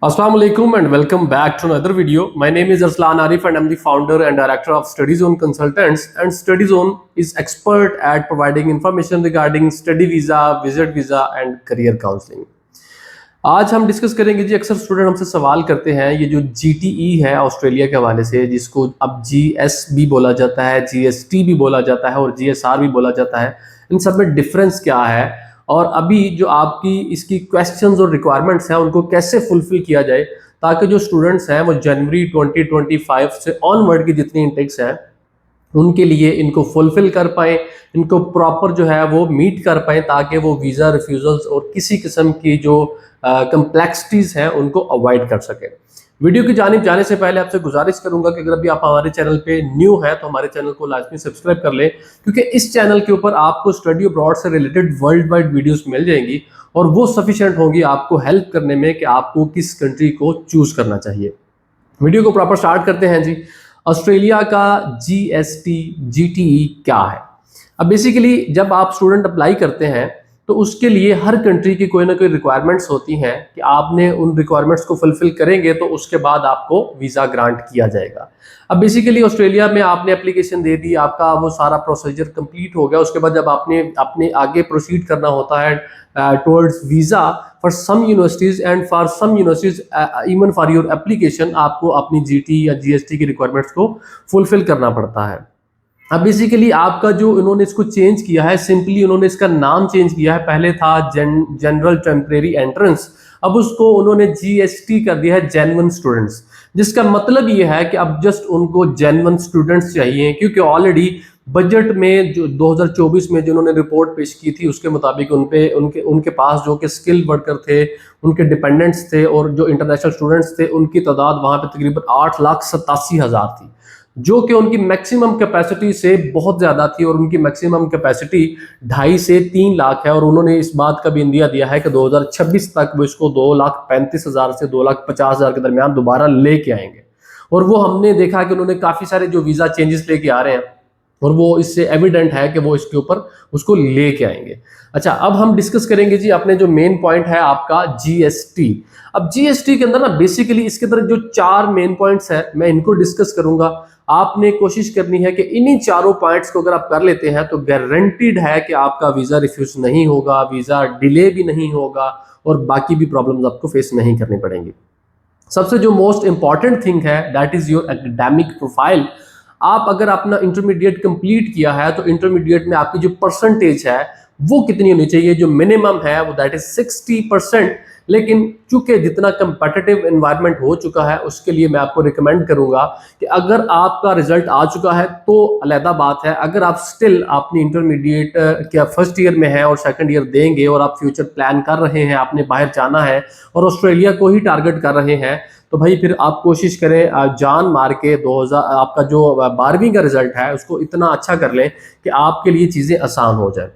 Assalamu alaikum and welcome back to another video. My name is Arslan Arif and I'm the founder and director of StudyZone Consultants, and StudyZone is expert at providing information regarding study visa, visit visa and career counseling. आज हम discuss करेंगे जी, अक्सर student हमसे सवाल करते हैं ये जो GTE है ऑस्ट्रेलिया के हवाले से, जिसको अब GS भी बोला जाता है, GST भी बोला जाता है और GSR भी बोला जाता है, इन सब में डिफरेंस क्या है और अभी जो आपकी इसकी क्वेश्चंस और रिक्वायरमेंट्स हैं उनको कैसे फुलफिल किया जाए ताकि जो स्टूडेंट्स हैं वो जनवरी 2025 से ऑनवर्ड की जितनी इंटेक्स हैं उनके लिए इनको फुलफिल कर पाएँ, इनको प्रॉपर जो है वो मीट कर पाएँ ताकि वो वीज़ा रिफ्यूज़ल्स और किसी किस्म की जो कम्प्लेक्सिटीज़ हैं उनको अवॉइड कर सकें। वीडियो की जानिब जाने से पहले आपसे गुजारिश करूंगा कि अगर अभी आप हमारे चैनल पे न्यू हैं तो हमारे चैनल को लाजमी सब्सक्राइब कर लें, क्योंकि इस चैनल के ऊपर आपको स्टडी अब्रॉड से रिलेटेड वर्ल्ड वाइड वीडियोस मिल जाएंगी और वो सफिशिएंट होंगी आपको हेल्प करने में कि आपको किस कंट्री को चूज़ करना चाहिए। वीडियो को प्रॉपर स्टार्ट करते हैं जी। ऑस्ट्रेलिया का GST GTE क्या है? अब बेसिकली जब आप स्टूडेंट अप्लाई करते हैं तो उसके लिए हर कंट्री की कोई ना कोई रिक्वायरमेंट्स होती हैं कि आपने उन रिक्वायरमेंट्स को फुलफिल करेंगे तो उसके बाद आपको वीज़ा ग्रांट किया जाएगा। अब बेसिकली ऑस्ट्रेलिया में आपने एप्लीकेशन दे दी, आपका वो सारा प्रोसीजर कंप्लीट हो गया, उसके बाद जब आपने अपने आगे प्रोसीड करना होता है towards visa for some universities and for some universities even for your application आपको अपनी GT या GST की रिक्वायरमेंट्स को फुलफिल करना पड़ता है। अब बेसिकली आपका जो इन्होंने इसको चेंज किया है, सिंपली उन्होंने इसका नाम चेंज किया है। पहले था जनरल टेम्परेरी एंट्रेंस, अब उसको उन्होंने GST कर दिया है जेन्युइन स्टूडेंट्स, जिसका मतलब ये है कि अब जस्ट उनको जेन्युइन स्टूडेंट्स चाहिए, क्योंकि ऑलरेडी बजट में जो 2024 में जो उन्होंने रिपोर्ट पेश की थी उसके मुताबिक उनके पास जो कि स्किल वर्कर थे, उनके डिपेंडेंट्स थे और जो इंटरनेशनल स्टूडेंट्स थे उनकी तादाद वहाँ पे तकरीबन 8,87,000 थी, जो कि उनकी मैक्सिमम कैपेसिटी से बहुत ज़्यादा थी और उनकी मैक्सिमम कैपेसिटी 2.5 से 3 लाख है। और उन्होंने इस बात का भी इंदिया दिया है कि 2026 तक वो इसको 2,35,000 से 2,50,000 के दरमियान दोबारा लेके आएंगे। और वो हमने देखा कि उन्होंने काफ़ी सारे जो वीज़ा चेंजेस लेके आ रहे हैं और वो इससे एविडेंट है कि वो इसके ऊपर उसको लेके आएंगे। अच्छा, अब हम डिस्कस करेंगे जी अपने जो मेन पॉइंट है आपका GST। अब GST के अंदर ना बेसिकली इसके अंदर जो 4 मेन पॉइंट्स हैं मैं इनको डिस्कस करूंगा। आपने कोशिश करनी है कि इन्हीं चारों पॉइंट्स को अगर आप कर लेते हैं तो गारंटीड है कि आपका वीज़ा रिफ्यूज नहीं होगा, वीज़ा डिले भी नहीं होगा और बाकी भी प्रॉब्लम्स आपको फेस नहीं करनी पड़ेंगी। सबसे जो मोस्ट इंपॉर्टेंट थिंग है that is your academic profile. आप अगर अपना इंटरमीडिएट कंप्लीट किया है तो इंटरमीडिएट में आपकी जो परसेंटेज है वो कितनी होनी चाहिए? जो मिनिमम है वो दैट इज 60%। लेकिन चूंकि जितना कंपेटिटिव एनवायरनमेंट हो चुका है उसके लिए मैं आपको रिकमेंड करूंगा कि अगर आपका रिजल्ट आ चुका है तो अलहदा बात है, अगर आप स्टिल अपनी इंटरमीडिएट क्या फर्स्ट ईयर में है और सेकंड ईयर देंगे और आप फ्यूचर प्लान कर रहे हैं, आपने बाहर जाना है और ऑस्ट्रेलिया को ही टारगेट कर रहे हैं, तो भाई फिर आप कोशिश करें जान मार के 2000 आपका जो 12वीं का रिजल्ट है उसको इतना अच्छा कर लें कि आपके लिए चीज़ें आसान हो जाए।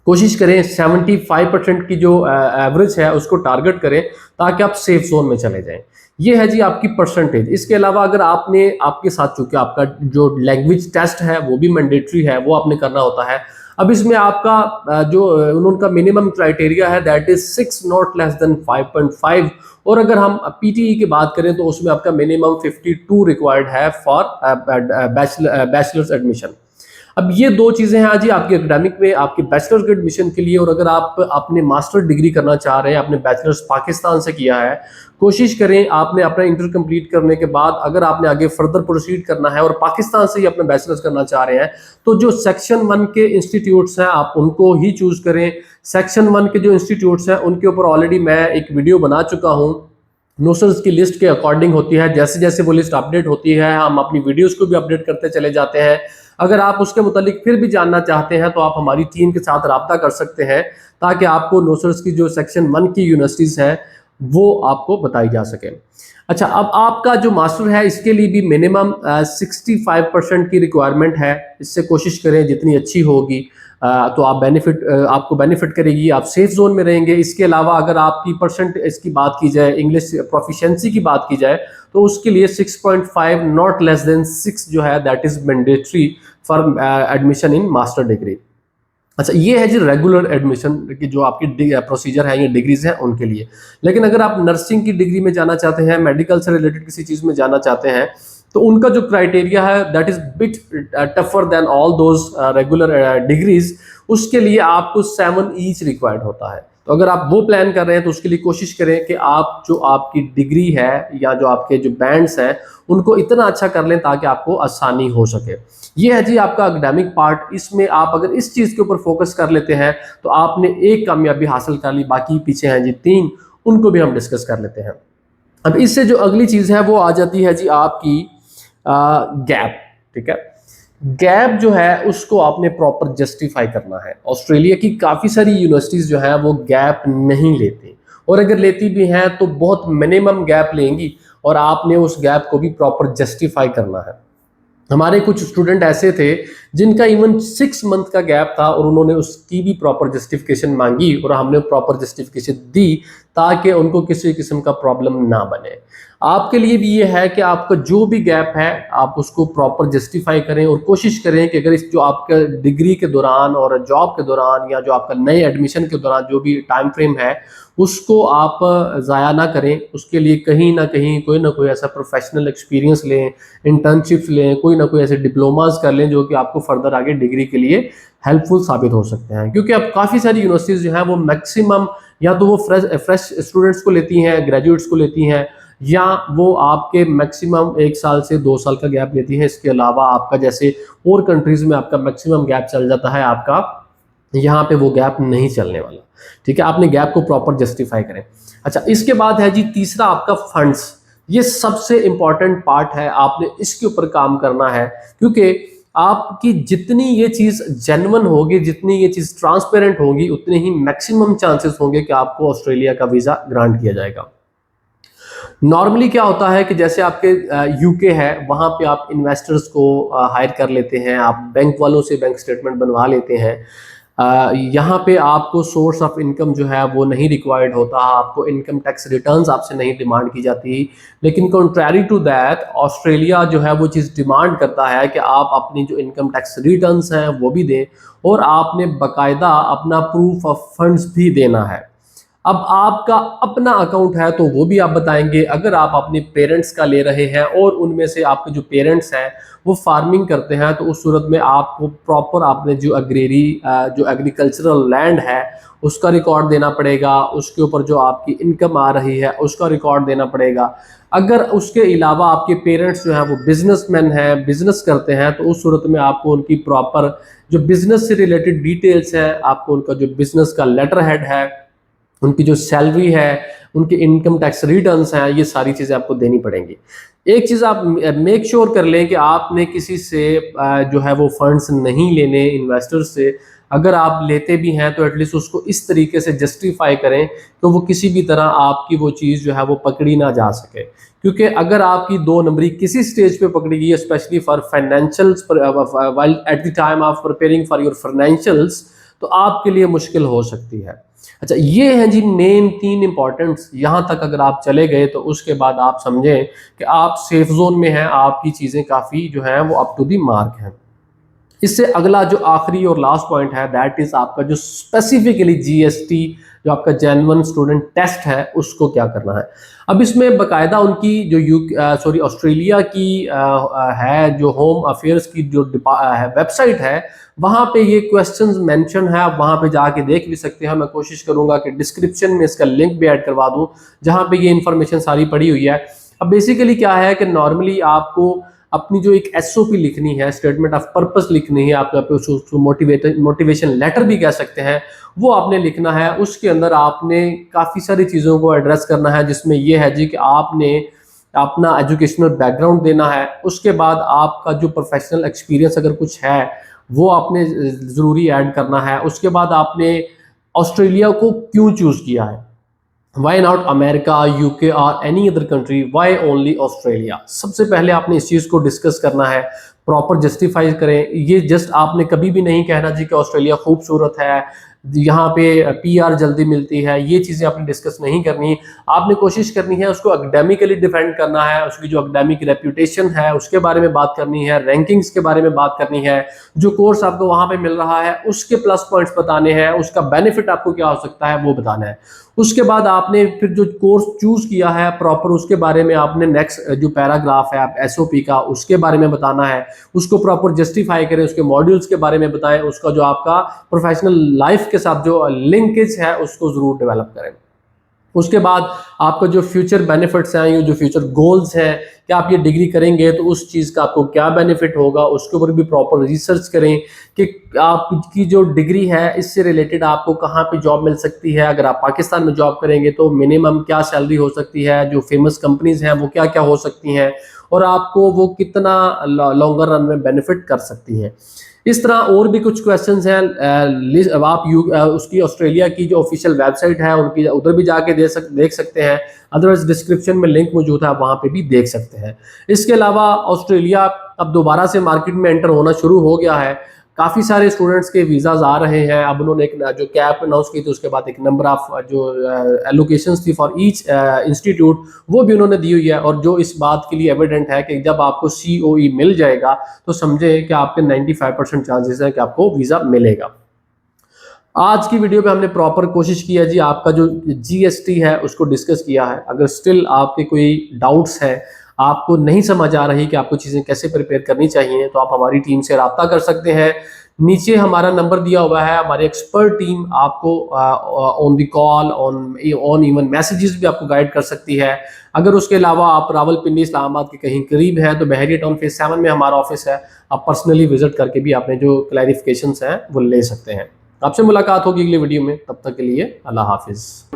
कोशिश करें 75% की जो एवरेज है उसको टारगेट करें ताकि आप सेफ जोन में चले जाएं। ये है जी आपकी परसेंटेज। इसके अलावा अगर आपने आपके साथ चूंकि आपका जो लैंग्वेज टेस्ट है वो भी मैंडेटरी है, वो आपने करना होता है। अब इसमें आपका जो उनका मिनिमम क्राइटेरिया है that is 6 not less than 5.5, और अगर हम PTE की बात करें तो उसमें आपका मिनिमम 52 रिक्वायर्ड है फॉर बैचलर्स एडमिशन। अब ये दो चीज़ें हैं आज ही आपके एकेडमिक में आपके बैचलर्स के एडमिशन के लिए। और अगर आप अपने मास्टर डिग्री करना चाह रहे हैं, आपने बैचलर्स पाकिस्तान से किया है, कोशिश करें आपने अपना इंटर कंप्लीट करने के बाद अगर आपने आगे फर्दर प्रोसीड करना है और पाकिस्तान से ही अपना बैचलर्स करना चाह रहे हैं तो जो सेक्शन 1 के इंस्टीट्यूट्स हैं आप उनको ही चूज़ करें। सेक्शन 1 के जो इंस्टीट्यूट्स हैं उनके ऊपर ऑलरेडी मैं एक वीडियो बना चुका हूँ, नोसर्स की लिस्ट के अकॉर्डिंग होती है। जैसे जैसे वो लिस्ट अपडेट होती है हम अपनी वीडियोस को भी अपडेट करते चले जाते हैं। अगर आप उसके मुतालिक फिर भी जानना चाहते हैं तो आप हमारी टीम के साथ रब्ता कर सकते हैं ताकि आपको नोसर्स की जो सेक्शन 1 की यूनिवर्सिटीज़ हैं वो आपको बताई जा सके। अच्छा, अब आपका जो मास्टर है इसके लिए भी मिनिमम 65% की रिक्वायरमेंट है। इससे कोशिश करें जितनी अच्छी होगी तो आपको बेनिफिट करेगी, आप सेफ जोन में रहेंगे। इसके अलावा अगर आपकी परसेंट इसकी बात की जाए, इंग्लिश प्रोफिशिएंसी की बात की जाए तो उसके लिए 6.5 नॉट लेस देन 6 जो है that is mandatory for admission in master degree. अच्छा, ये है जी रेगुलर एडमिशन की जो आपकी प्रोसीजर है, ये डिग्रीज हैं उनके लिए। लेकिन अगर आप नर्सिंग की डिग्री में जाना चाहते हैं, मेडिकल से रिलेटेड किसी चीज़ में जाना चाहते हैं, तो उनका जो क्राइटेरिया है that is bit tougher than all those regular degrees. उसके लिए आपको 7 ईच रिक्वायर्ड होता है। तो अगर आप वो प्लान कर रहे हैं तो उसके लिए कोशिश करें कि आप जो आपकी डिग्री है या जो आपके जो बैंड्स हैं उनको इतना अच्छा कर लें ताकि आपको आसानी हो सके। ये है जी आपका एकेडमिक पार्ट। इसमें आप अगर इस चीज़ के ऊपर फोकस कर लेते हैं तो आपने एक कामयाबी हासिल कर ली, बाकी पीछे हैं जी 3, उनको भी हम डिस्कस कर लेते हैं। अब इससे जो अगली चीज़ है वो आ जाती है जी आपकी गैप। ठीक है, गैप जो है उसको आपने प्रॉपर जस्टिफाई करना है। ऑस्ट्रेलिया की काफ़ी सारी यूनिवर्सिटीज़ जो है वो गैप नहीं लेती, और अगर लेती भी हैं तो बहुत मिनिमम गैप लेंगी, और आपने उस गैप को भी प्रॉपर जस्टिफाई करना है। हमारे कुछ स्टूडेंट ऐसे थे जिनका इवन 6 मंथ का गैप था और उन्होंने उसकी भी प्रॉपर जस्टिफिकेशन मांगी और हमने प्रॉपर जस्टिफिकेशन दी ताकि उनको किसी किस्म का प्रॉब्लम ना बने। आपके लिए भी ये है कि आपका जो भी गैप है आप उसको प्रॉपर जस्टिफाई करें और कोशिश करें कि अगर इस जो आपका डिग्री के दौरान और जॉब के दौरान या जो आपका नए एडमिशन के दौरान जो भी टाइम फ्रेम है उसको आप ज़ाया ना करें। उसके लिए कहीं ना कोई ऐसा प्रोफेशनल एक्सपीरियंस लें, इंटर्नशिप्स लें, कोई ना कोई ऐसे डिप्लोमास कर लें जो कि आपको फर्दर आगे डिग्री के लिए हेल्पफुल साबित हो सकते हैं। क्योंकि अब काफ़ी सारी यूनिवर्सिटीज़ जो हैं वो मैक्सिमम या तो वो फ्रेश स्टूडेंट्स को लेती हैं, ग्रेजुएट्स को लेती हैं, या वो आपके मैक्सिमम 1 साल से 2 साल का गैप लेती हैं। इसके अलावा आपका जैसे और कंट्रीज़ में आपका मैक्सिमम गैप चल जाता है, आपका यहाँ पे वो गैप नहीं चलने वाला। ठीक है, आपने गैप को प्रॉपर जस्टिफाई करें। अच्छा, इसके बाद है जी तीसरा आपका फंड्स। ये सबसे इंपॉर्टेंट पार्ट है, आपने इसके ऊपर काम करना है, क्योंकि आपकी जितनी ये चीज़ जेन्युइन होगी, जितनी ये चीज़ ट्रांसपेरेंट होगी, उतने ही मैक्सिमम चांसेस होंगे कि आपको ऑस्ट्रेलिया का वीज़ा ग्रांट किया जाएगा। नॉर्मली क्या होता है कि जैसे आपके यूके है, वहाँ पे आप इन्वेस्टर्स को हायर कर लेते हैं, आप बैंक वालों से बैंक स्टेटमेंट बनवा लेते हैं। यहाँ पे आपको सोर्स ऑफ इनकम जो है वो नहीं रिक्वायर्ड होता, आपको इनकम टैक्स रिटर्न्स आपसे नहीं डिमांड की जाती। लेकिन कॉन्ट्रैरी टू दैट ऑस्ट्रेलिया जो है वो चीज़ डिमांड करता है कि आप अपनी जो इनकम टैक्स रिटर्न्स हैं वो भी दें, और आपने बाकायदा अपना प्रूफ ऑफ फंड्स भी देना है। अब आपका अपना अकाउंट है तो वो भी आप बताएंगे। अगर आप अपने पेरेंट्स का ले रहे हैं और उनमें से आपके जो पेरेंट्स हैं वो फार्मिंग करते हैं, तो उस सूरत में आपको प्रॉपर आपने जो जो एग्रीकल्चरल लैंड है उसका रिकॉर्ड देना पड़ेगा, उसके ऊपर जो आपकी इनकम आ रही है उसका रिकॉर्ड देना पड़ेगा। अगर उसके अलावा आपके पेरेंट्स जो हैं वो बिजनेसमैन हैं, बिजनेस करते हैं, तो उस सूरत में आपको उनकी प्रॉपर जो बिजनेस से रिलेटेड डिटेल्स हैं, आपको उनका जो बिजनेस का लेटर हेड है, उनकी जो सैलरी है, उनके इनकम टैक्स रिटर्न्स हैं, ये सारी चीज़ें आपको देनी पड़ेंगी। एक चीज़ आप मेक श्योर कर लें कि आपने किसी से जो है वो फंड्स नहीं लेने इन्वेस्टर्स से। अगर आप लेते भी हैं तो एटलीस्ट उसको इस तरीके से जस्टिफाई करें कि वो किसी भी तरह आपकी वो चीज़ जो है वो पकड़ी ना जा सके। क्योंकि अगर आपकी 2 नंबरी किसी स्टेज पे पकड़ी गई, specially for financials, while at the time of preparing for your financials, तो आपके लिए मुश्किल हो सकती है। अच्छा, ये हैं जी मेन 3 इंपॉर्टेंट्स। यहाँ तक अगर आप चले गए तो उसके बाद आप समझें कि आप सेफ जोन में हैं, आपकी चीज़ें काफ़ी जो हैं वो अप टू दी मार्क हैं। इससे अगला जो आखिरी और लास्ट पॉइंट है दैट इज आपका जो स्पेसिफिकली जीएसटी, जो आपका जेन्युइन स्टूडेंट टेस्ट है, उसको क्या करना है। अब इसमें बकायदा उनकी जो ऑस्ट्रेलिया की है जो होम अफेयर्स की जो वेबसाइट है, वहाँ पे ये क्वेश्चंस मेंशन है। आप वहाँ पे जाके देख भी सकते हैं। मैं कोशिश करूँगा कि डिस्क्रिप्शन में इसका लिंक भी ऐड करवा दूँ जहाँ पे ये इन्फॉर्मेशन सारी पड़ी हुई है। अब बेसिकली क्या है कि नॉर्मली आपको अपनी जो एक एसओपी लिखनी है, स्टेटमेंट ऑफ पर्पस लिखनी है, आपका मोटिवेशन लेटर भी कह सकते हैं, वो आपने लिखना है। उसके अंदर आपने काफ़ी सारी चीज़ों को एड्रेस करना है, जिसमें ये है जी कि आपने अपना एजुकेशनल बैकग्राउंड देना है। उसके बाद आपका जो प्रोफेशनल एक्सपीरियंस अगर कुछ है वो आपने ज़रूरी ऐड करना है। उसके बाद आपने ऑस्ट्रेलिया को क्यों चूज़ किया है, वाई नॉट अमेरिका, यूके और any other country, why only Australia. सबसे पहले आपने इस चीज़ को डिस्कस करना है, प्रॉपर जस्टिफाई करें। ये जस्ट आपने कभी भी नहीं कहना जी कि ऑस्ट्रेलिया खूबसूरत है, यहाँ पे PR जल्दी मिलती है, ये चीज़ें आपने डिस्कस नहीं करनी। आपने कोशिश करनी है उसको एकेडमिकली डिफेंड करना है, उसकी जो एकेडमिक रेप्यूटेशन है उसके बारे में बात करनी है, रैंकिंग्स के बारे में बात करनी है, जो कोर्स आपको वहाँ पे मिल रहा है उसके प्लस पॉइंट्स बताने हैं, उसका बेनिफिट आपको क्या हो सकता है वो बताना है। उसके बाद आपने फिर जो कोर्स चूज किया है प्रॉपर, उसके बारे में आपने नेक्स्ट जो पैराग्राफ है आप SOP का उसके बारे में बताना है, उसको प्रॉपर जस्टिफाई करें, उसके मॉड्यूल्स के बारे में बताएं, उसका जो आपका प्रोफेशनल लाइफ के साथ जो लिंकेज है उसको जरूर डेवलप करें। उसके बाद आपका जो फ्यूचर बेनिफिट्स हैं, ये जो फ्यूचर गोल्स हैं, कि आप ये डिग्री करेंगे तो उस चीज़ का आपको क्या बेनिफिट होगा, उसके ऊपर भी प्रॉपर रिसर्च करें कि आपकी जो डिग्री है इससे रिलेटेड आपको कहाँ पे जॉब मिल सकती है। अगर आप पाकिस्तान में जॉब करेंगे तो मिनिमम क्या सैलरी हो सकती है, जो फेमस कंपनीज हैं वो क्या क्या हो सकती हैं, और आपको वो कितना लॉन्गर रन में बेनिफिट कर सकती हैं। इस तरह और भी कुछ क्वेश्चंस हैं, आप उसकी ऑस्ट्रेलिया की जो ऑफिशियल वेबसाइट है उनकी उधर भी जाके देख सकते हैं, अदरवाइज डिस्क्रिप्शन में लिंक मौजूद है, वहाँ पे भी देख सकते हैं। इसके अलावा ऑस्ट्रेलिया अब दोबारा से मार्केट में एंटर होना शुरू हो गया है, काफ़ी सारे स्टूडेंट्स के वीज़ाज आ रहे हैं। अब उन्होंने एक जो कैप अनाउंस की थी उसके बाद एक नंबर ऑफ जो एलोकेशंस थी फॉर ईच इंस्टीट्यूट वो भी उन्होंने दी हुई है, और जो इस बात के लिए एविडेंट है कि जब आपको COE मिल जाएगा तो समझे कि आपके 95% चांसेस है कि आपको वीज़ा मिलेगा। आज की वीडियो में हमने प्रॉपर कोशिश की है जी आपका जो GST है उसको डिस्कस किया है। अगर स्टिल आपके कोई डाउट्स हैं, आपको नहीं समझ आ रही कि आपको चीज़ें कैसे प्रिपेयर करनी चाहिए, तो आप हमारी टीम से रब्ता कर सकते हैं। नीचे हमारा नंबर दिया हुआ है, हमारी एक्सपर्ट टीम आपको on the call on even messages भी आपको गाइड कर सकती है। अगर उसके अलावा आप रावलपिंडी इस्लामाबाद के कहीं करीब हैं तो बहरिया टाउन फेज 7 में हमारा ऑफिस है, आप पर्सनली विजिट करके भी आपने जो क्लैरिफिकेशंस हैं वो ले सकते हैं। आपसे मुलाकात होगी अगली वीडियो में, तब तक के लिए अल्लाह हाफिज़।